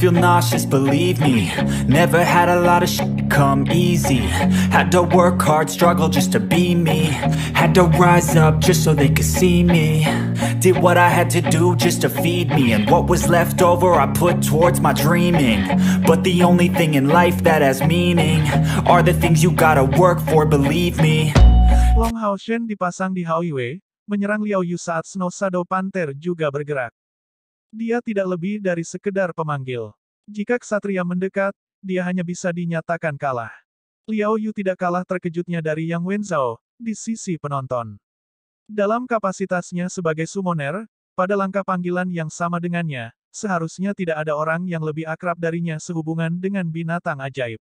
feel nauseous, believe me. Never had a lot of shit come easy. Had to work hard, struggle just to be me. Had to rise up just so they could see me. Did what I had to do just to feed me. And what was left over I put towards my dreaming. But the only thing in life that has meaning are the things you gotta work for, believe me. Long Hao Shen dipasang di Hao Yue, menyerang Liao Yu saat Snow Shadow Panther juga bergerak. Dia tidak lebih dari sekedar pemanggil. Jika ksatria mendekat, dia hanya bisa dinyatakan kalah. Liao Yu tidak kalah terkejutnya dari Yang Wenzhao, di sisi penonton. Dalam kapasitasnya sebagai summoner, pada langkah panggilan yang sama dengannya, seharusnya tidak ada orang yang lebih akrab darinya sehubungan dengan binatang ajaib.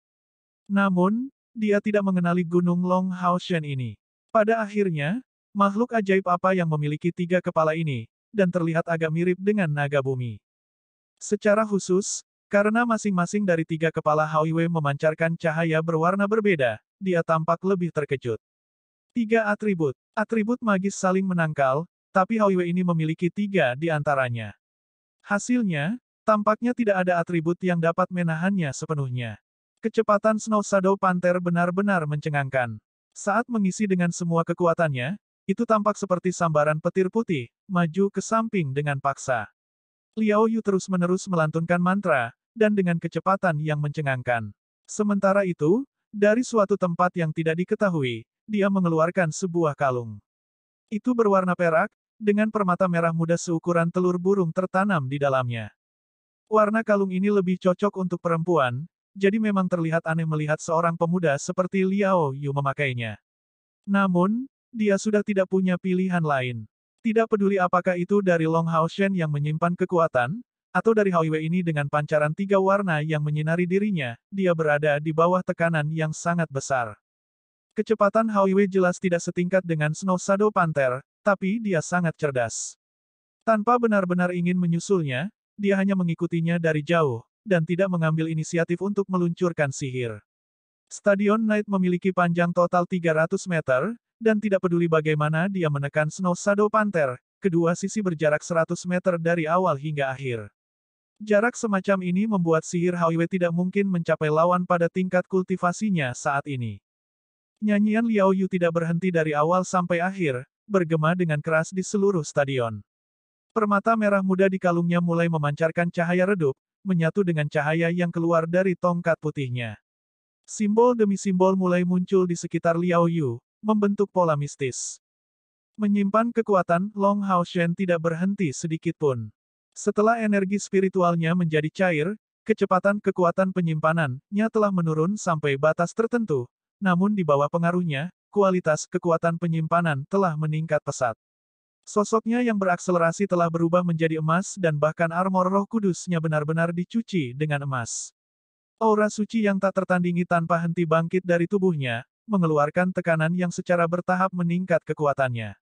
Namun, dia tidak mengenali Gunung Long Hao Shen ini. Pada akhirnya, makhluk ajaib apa yang memiliki 3 kepala ini, dan terlihat agak mirip dengan naga bumi. Secara khusus, karena masing-masing dari 3 kepala Hao Yue memancarkan cahaya berwarna berbeda, dia tampak lebih terkejut. 3 atribut. Atribut magis saling menangkal, tapi Hao Yue ini memiliki 3 di antaranya. Hasilnya, tampaknya tidak ada atribut yang dapat menahannya sepenuhnya. Kecepatan Snow Shadow Panther benar-benar mencengangkan. Saat mengisi dengan semua kekuatannya, itu tampak seperti sambaran petir putih, maju ke samping dengan paksa. Liao Yu terus-menerus melantunkan mantra, dan dengan kecepatan yang mencengangkan. Sementara itu, dari suatu tempat yang tidak diketahui, dia mengeluarkan sebuah kalung. Itu berwarna perak, dengan permata merah muda seukuran telur burung tertanam di dalamnya. Warna kalung ini lebih cocok untuk perempuan, jadi memang terlihat aneh melihat seorang pemuda seperti Liao Yu memakainya. Namun, dia sudah tidak punya pilihan lain. Tidak peduli apakah itu dari Long Hao Shen yang menyimpan kekuatan, atau dari Hao Yue ini dengan pancaran 3 warna yang menyinari dirinya, dia berada di bawah tekanan yang sangat besar. Kecepatan Hao Yue jelas tidak setingkat dengan Snow Shadow Panther, tapi dia sangat cerdas. Tanpa benar-benar ingin menyusulnya, dia hanya mengikutinya dari jauh, dan tidak mengambil inisiatif untuk meluncurkan sihir. Stadion Night memiliki panjang total 300 meter, dan tidak peduli bagaimana dia menekan Snow Shadow Panther, kedua sisi berjarak 100 meter dari awal hingga akhir. Jarak semacam ini membuat sihir Hao Yue tidak mungkin mencapai lawan pada tingkat kultivasinya saat ini. Nyanyian Liao Yu tidak berhenti dari awal sampai akhir, bergema dengan keras di seluruh stadion. Permata merah muda di kalungnya mulai memancarkan cahaya redup, menyatu dengan cahaya yang keluar dari tongkat putihnya. Simbol demi simbol mulai muncul di sekitar Liao Yu, membentuk pola mistis. Menyimpan kekuatan, Long Hao Shen tidak berhenti sedikitpun. Setelah energi spiritualnya menjadi cair, kecepatan kekuatan penyimpanannya telah menurun sampai batas tertentu, namun di bawah pengaruhnya, kualitas kekuatan penyimpanan telah meningkat pesat. Sosoknya yang berakselerasi telah berubah menjadi emas dan bahkan armor Roh Kudusnya benar-benar dicuci dengan emas. Aura suci yang tak tertandingi tanpa henti bangkit dari tubuhnya, mengeluarkan tekanan yang secara bertahap meningkat kekuatannya.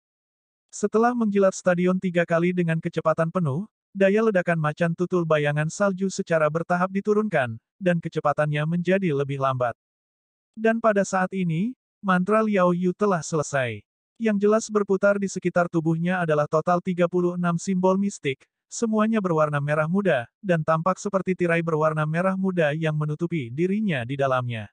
Setelah menggilat stadion 3 kali dengan kecepatan penuh, daya ledakan macan tutul bayangan salju secara bertahap diturunkan, dan kecepatannya menjadi lebih lambat. Dan pada saat ini, mantra Liao Yu telah selesai. Yang jelas berputar di sekitar tubuhnya adalah total 36 simbol mistik, semuanya berwarna merah muda, dan tampak seperti tirai berwarna merah muda yang menutupi dirinya di dalamnya.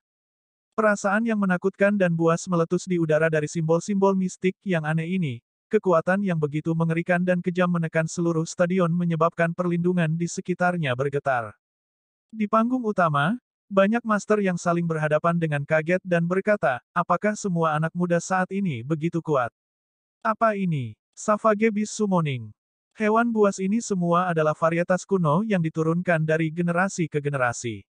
Perasaan yang menakutkan dan buas meletus di udara dari simbol-simbol mistik yang aneh ini. Kekuatan yang begitu mengerikan dan kejam menekan seluruh stadion menyebabkan perlindungan di sekitarnya bergetar. Di panggung utama, banyak master yang saling berhadapan dengan kaget dan berkata, apakah semua anak muda saat ini begitu kuat? Apa ini? Savage Beast Summoning. Hewan buas ini semua adalah varietas kuno yang diturunkan dari generasi ke generasi.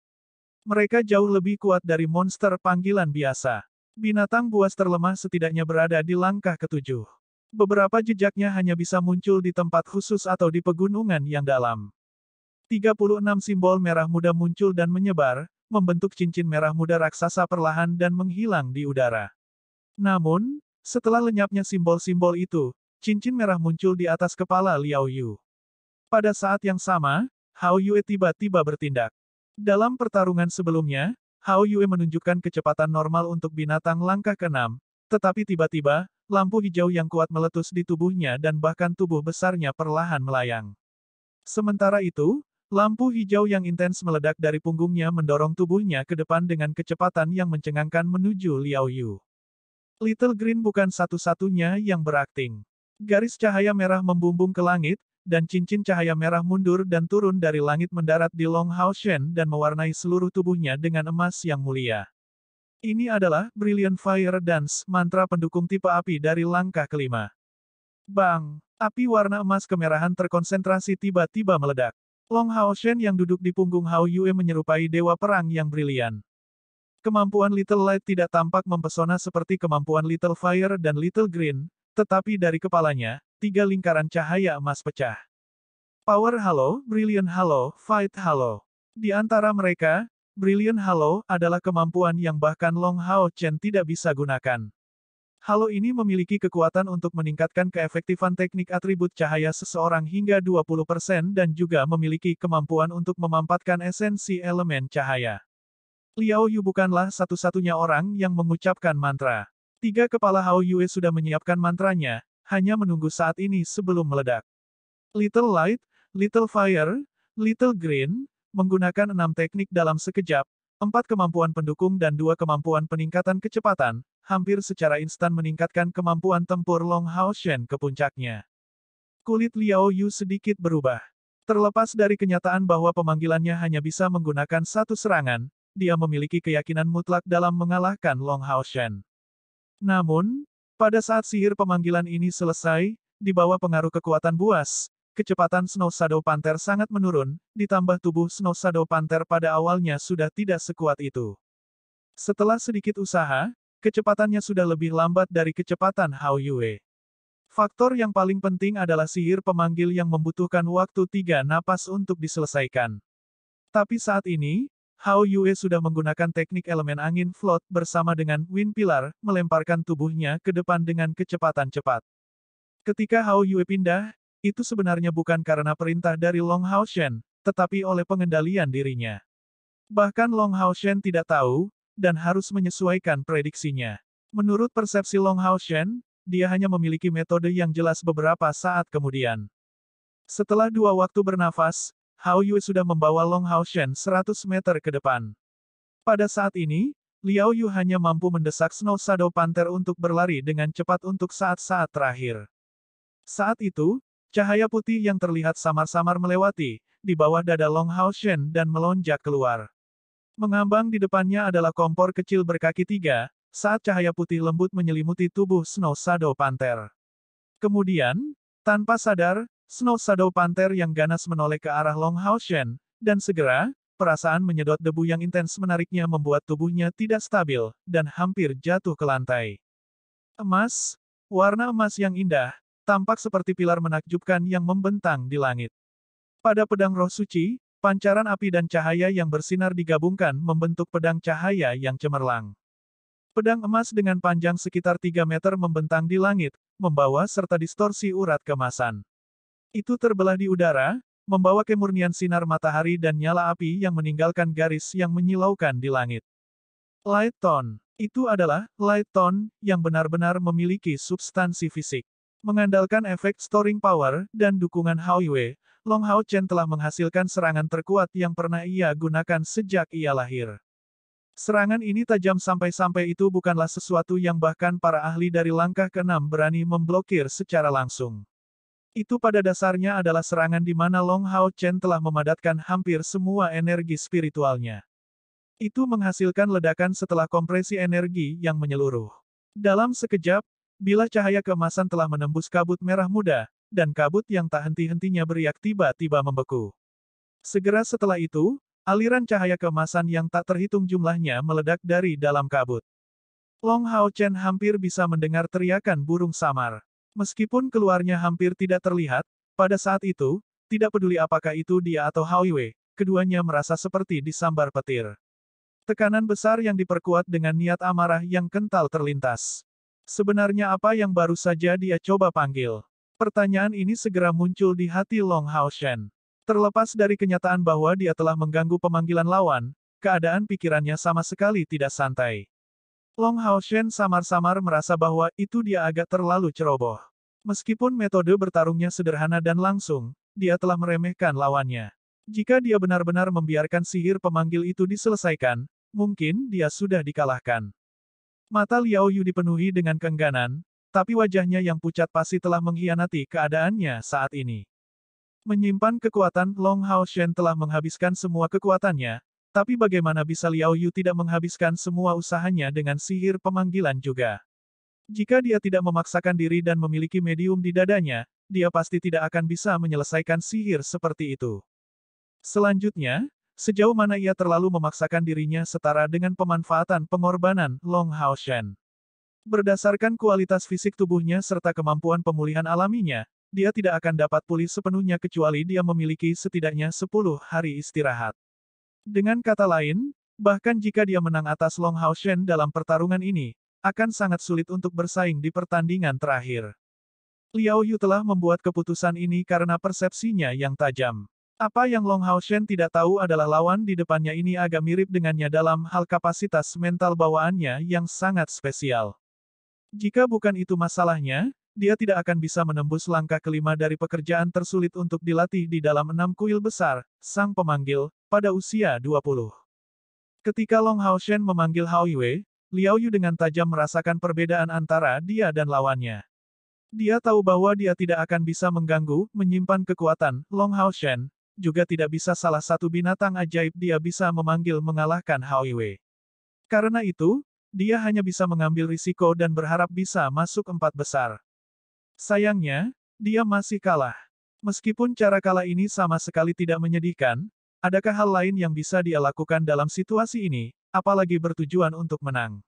Mereka jauh lebih kuat dari monster panggilan biasa. Binatang buas terlemah setidaknya berada di langkah ke-7. Beberapa jejaknya hanya bisa muncul di tempat khusus atau di pegunungan yang dalam. 36 simbol merah muda muncul dan menyebar, membentuk cincin merah muda raksasa perlahan dan menghilang di udara. Namun, setelah lenyapnya simbol-simbol itu, cincin merah muncul di atas kepala Liao Yu. Pada saat yang sama, Hao Yue tiba-tiba bertindak. Dalam pertarungan sebelumnya, Hao Yue menunjukkan kecepatan normal untuk binatang langkah ke-6, tetapi tiba-tiba, lampu hijau yang kuat meletus di tubuhnya dan bahkan tubuh besarnya perlahan melayang. Sementara itu, Lampu hijau yang intens meledak dari punggungnya mendorong tubuhnya ke depan dengan kecepatan yang mencengangkan menuju Liao Yu. Little Green bukan satu-satunya yang berakting. Garis cahaya merah membumbung ke langit, dan cincin cahaya merah mundur dan turun dari langit mendarat di Long Hao Shen dan mewarnai seluruh tubuhnya dengan emas yang mulia. Ini adalah Brilliant Fire Dance, mantra pendukung tipe api dari langkah kelima. Bang! Api warna emas kemerahan terkonsentrasi tiba-tiba meledak. Long Hao Shen yang duduk di punggung Hao Yue menyerupai dewa perang yang brilian. Kemampuan Little Light tidak tampak mempesona seperti kemampuan Little Fire dan Little Green, tetapi dari kepalanya, 3 lingkaran cahaya emas pecah. Power Halo, Brilliant Halo, Fight Halo. Di antara mereka, Brilliant Halo adalah kemampuan yang bahkan Long Hao Chen tidak bisa gunakan. Halo ini memiliki kekuatan untuk meningkatkan keefektifan teknik atribut cahaya seseorang hingga 20% dan juga memiliki kemampuan untuk memampatkan esensi elemen cahaya. Liao Yu bukanlah satu-satunya orang yang mengucapkan mantra. 3 kepala Hao Yue sudah menyiapkan mantranya, hanya menunggu saat ini sebelum meledak. Little Light, Little Fire, Little Green, menggunakan 6 teknik dalam sekejap, 4 kemampuan pendukung dan 2 kemampuan peningkatan kecepatan, hampir secara instan meningkatkan kemampuan tempur Long Hao Shen ke puncaknya. Kulit Liao Yu sedikit berubah. Terlepas dari kenyataan bahwa pemanggilannya hanya bisa menggunakan satu serangan, dia memiliki keyakinan mutlak dalam mengalahkan Long Hao Shen. Namun, pada saat sihir pemanggilan ini selesai, di bawah pengaruh kekuatan buas, kecepatan Snow Shadow Panther sangat menurun, ditambah tubuh Snow Shadow Panther pada awalnya sudah tidak sekuat itu. Setelah sedikit usaha, kecepatannya sudah lebih lambat dari kecepatan Hao Yue. Faktor yang paling penting adalah sihir pemanggil yang membutuhkan waktu 3 napas untuk diselesaikan. Tapi saat ini, Hao Yue sudah menggunakan teknik elemen angin float bersama dengan Wind Pillar, melemparkan tubuhnya ke depan dengan kecepatan cepat. Ketika Hao Yue pindah, itu sebenarnya bukan karena perintah dari Long Hao Shen, tetapi oleh pengendalian dirinya. Bahkan Long Hao Shen tidak tahu, dan harus menyesuaikan prediksinya. Menurut persepsi Long Hao Shen, dia hanya memiliki metode yang jelas beberapa saat kemudian. Setelah 2 waktu bernafas, Hao Yue sudah membawa Long Hao Shen 100 meter ke depan. Pada saat ini, Liao Yu hanya mampu mendesak Snow Shadow Panther untuk berlari dengan cepat untuk saat-saat terakhir. Saat itu, cahaya putih yang terlihat samar-samar melewati, di bawah dada Long Hao Shen dan melonjak keluar. Mengambang di depannya adalah kompor kecil berkaki 3, saat cahaya putih lembut menyelimuti tubuh Snow Shadow Panther. Kemudian, tanpa sadar, Snow Shadow Panther yang ganas menoleh ke arah Long Hao Shen, dan segera, perasaan menyedot debu yang intens menariknya membuat tubuhnya tidak stabil, dan hampir jatuh ke lantai. Emas, warna emas yang indah, tampak seperti pilar menakjubkan yang membentang di langit. Pada pedang roh suci, pancaran api dan cahaya yang bersinar digabungkan membentuk pedang cahaya yang cemerlang. Pedang emas dengan panjang sekitar 3 meter membentang di langit, membawa serta distorsi urat keemasan. Itu terbelah di udara, membawa kemurnian sinar matahari dan nyala api yang meninggalkan garis yang menyilaukan di langit. Light Tone. Itu adalah Light Tone yang benar-benar memiliki substansi fisik. Mengandalkan efek storing power dan dukungan Hao Yue, Long Hao Chen telah menghasilkan serangan terkuat yang pernah ia gunakan sejak ia lahir. Serangan ini tajam sampai-sampai itu bukanlah sesuatu yang bahkan para ahli dari langkah ke-6 berani memblokir secara langsung. Itu pada dasarnya adalah serangan di mana Long Hao Chen telah memadatkan hampir semua energi spiritualnya. Itu menghasilkan ledakan setelah kompresi energi yang menyeluruh. Dalam sekejap, bila cahaya keemasan telah menembus kabut merah muda, dan kabut yang tak henti-hentinya beriak tiba-tiba membeku. Segera setelah itu, aliran cahaya keemasan yang tak terhitung jumlahnya meledak dari dalam kabut. Long Hao Chen hampir bisa mendengar teriakan burung samar. Meskipun keluarnya hampir tidak terlihat, pada saat itu, tidak peduli apakah itu dia atau Hao Yue, keduanya merasa seperti disambar petir. Tekanan besar yang diperkuat dengan niat amarah yang kental terlintas. Sebenarnya apa yang baru saja dia coba panggil? Pertanyaan ini segera muncul di hati Long Hao Shen. Terlepas dari kenyataan bahwa dia telah mengganggu pemanggilan lawan, keadaan pikirannya sama sekali tidak santai. Long Hao Shen samar-samar merasa bahwa itu dia agak terlalu ceroboh. Meskipun metode bertarungnya sederhana dan langsung, dia telah meremehkan lawannya. Jika dia benar-benar membiarkan sihir pemanggil itu diselesaikan, mungkin dia sudah dikalahkan. Mata Liao Yu dipenuhi dengan keengganan, tapi wajahnya yang pucat pasti telah mengkhianati keadaannya saat ini. Menyimpan kekuatan, Long Hao Shen telah menghabiskan semua kekuatannya, tapi bagaimana bisa Liao Yu tidak menghabiskan semua usahanya dengan sihir pemanggilan juga? Jika dia tidak memaksakan diri dan memiliki medium di dadanya, dia pasti tidak akan bisa menyelesaikan sihir seperti itu. Selanjutnya, sejauh mana ia terlalu memaksakan dirinya setara dengan pemanfaatan pengorbanan Long Hao Shen. Berdasarkan kualitas fisik tubuhnya serta kemampuan pemulihan alaminya, dia tidak akan dapat pulih sepenuhnya kecuali dia memiliki setidaknya 10 hari istirahat. Dengan kata lain, bahkan jika dia menang atas Long Hao Shen dalam pertarungan ini, akan sangat sulit untuk bersaing di pertandingan terakhir. Liao Yu telah membuat keputusan ini karena persepsinya yang tajam. Apa yang Long Hao Shen tidak tahu adalah lawan di depannya ini agak mirip dengannya dalam hal kapasitas mental bawaannya yang sangat spesial. Jika bukan itu masalahnya, dia tidak akan bisa menembus langkah kelima dari pekerjaan tersulit untuk dilatih di dalam 6 kuil besar, sang pemanggil, pada usia 20. Ketika Long Hao Shen memanggil Hao Yue, Liao Yu dengan tajam merasakan perbedaan antara dia dan lawannya. Dia tahu bahwa dia tidak akan bisa mengganggu, menyimpan kekuatan, Long Hao Shen, juga tidak bisa salah satu binatang ajaib dia bisa memanggil mengalahkan Hao Yue. Karena itu, dia hanya bisa mengambil risiko dan berharap bisa masuk 4 besar. Sayangnya, dia masih kalah. Meskipun cara kalah ini sama sekali tidak menyedihkan, adakah hal lain yang bisa dia lakukan dalam situasi ini, apalagi bertujuan untuk menang?